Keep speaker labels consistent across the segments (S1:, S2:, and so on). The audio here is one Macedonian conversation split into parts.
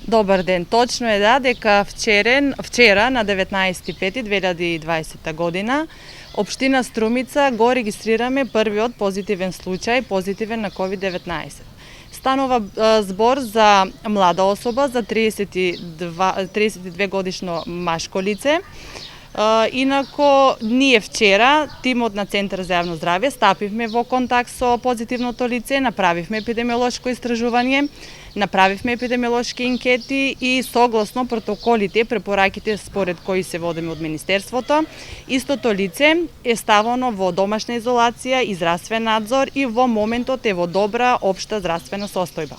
S1: Добар ден. Точно е дека вчера на 19.5.2020 година Општина Струмица го регистрираме првиот позитивен случај, позитивен на COVID-19. Станува збор за млада особа, за 32 годишно машко лице. Инако, ние вчера, тимот на Центар за јавно здравје, стапивме во контакт со позитивното лице, направивме епидемиолошко истражување, направивме епидемиолошки анкети и согласно протоколите и препораките според кои се водиме од Министерството, истото лице е ставано во домашна изолација и здравствен надзор и во моментот е во добра општа здравствена состојба.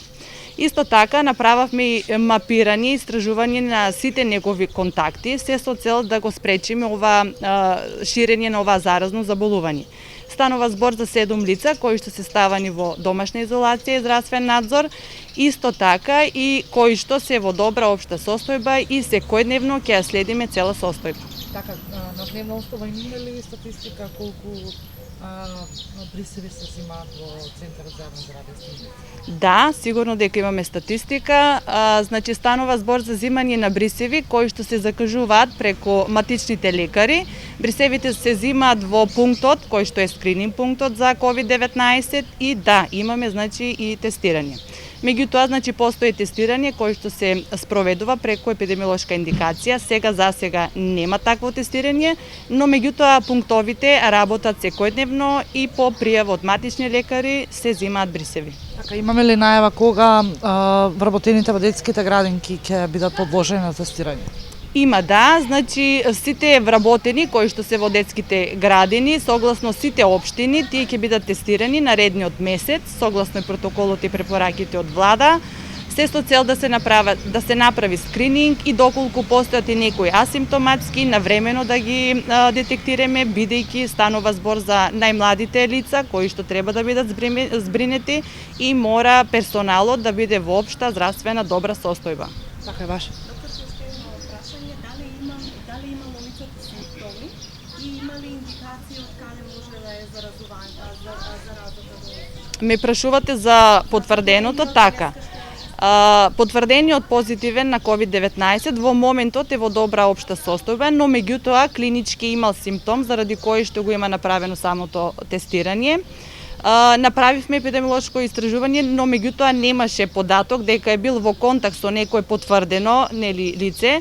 S1: Исто така направавме и мапирање и истражување на сите негови контакти, се со цел да го спречиме ова ширење на ова заразно заболување. Станува збор за 7 лица кои што се ставани во домашна изолација и здравствен надзор, исто така и кои што се во добра општа состојба и секојдневно ќе ја следиме цела состојба.
S2: Така, на дневна основа има ли статистика колку брисеви се земаат во Центарот за јавно здравје?
S1: Да, сигурно дека имаме статистика. Значи станува збор за земање на брисеви кои што се закажуваат преку матичните лекари. Брисевите се земаат во пунктот кој што е скрининг пунктот за COVID-19 и да, имаме значи и тестирање. Меѓутоа, значи, постои тестирање кој што се спроведува преку епидемиолошка индикација. Сега нема такво тестирање, но меѓутоа пунктовите работат секојдневно и по пријава од матични лекари се земаат брисеви.
S2: Така, имаме ли најава кога вработените во детските градинки ќе бидат подложени на тестирање?
S1: Има, да, значи сите вработени кои што се во детските градини, согласно сите општини, тие ќе бидат тестирани наредниот месец, согласно протоколот и препораките од влада, се со цел да се направи скрининг и доколку постојат и некои асимптоматски, навремено да ги детектираме, бидејќи станува збор за најмладите лица кои што треба да бидат збринети и мора персоналот да биде во општа здравствена добра состојба.
S2: Така е баш.
S3: Дали имало лицето симптоми и има ли индикација од каде може да е заразата?
S1: Ме прашувате за потврденото, така. Потврдениот позитивен на COVID-19 во моментот е во добра општа состојба, но меѓутоа клинички имал симптом заради кој што го има направено самото тестирање. Направивме епидемиолошко истражување, но меѓутоа немаше податок дека е бил во контакт со некој потврдено лице.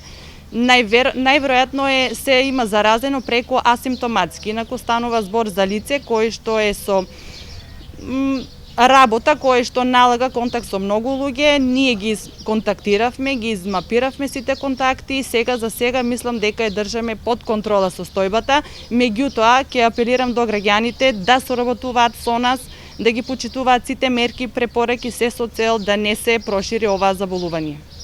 S1: Најверојатно се има заразено преку асимптоматски, инаку станува збор за лице кој што е со работа кој што налага контакт со многу луѓе. Ние ги контактиравме, ги измапиравме сите контакти и за сега мислам дека ја држаме под контрола состојбата. Меѓутоа ќе апелирам до граѓаните да соработуваат со нас, да ги почитуваат сите мерки, препораки, се со цел да не се прошири оваа заболување.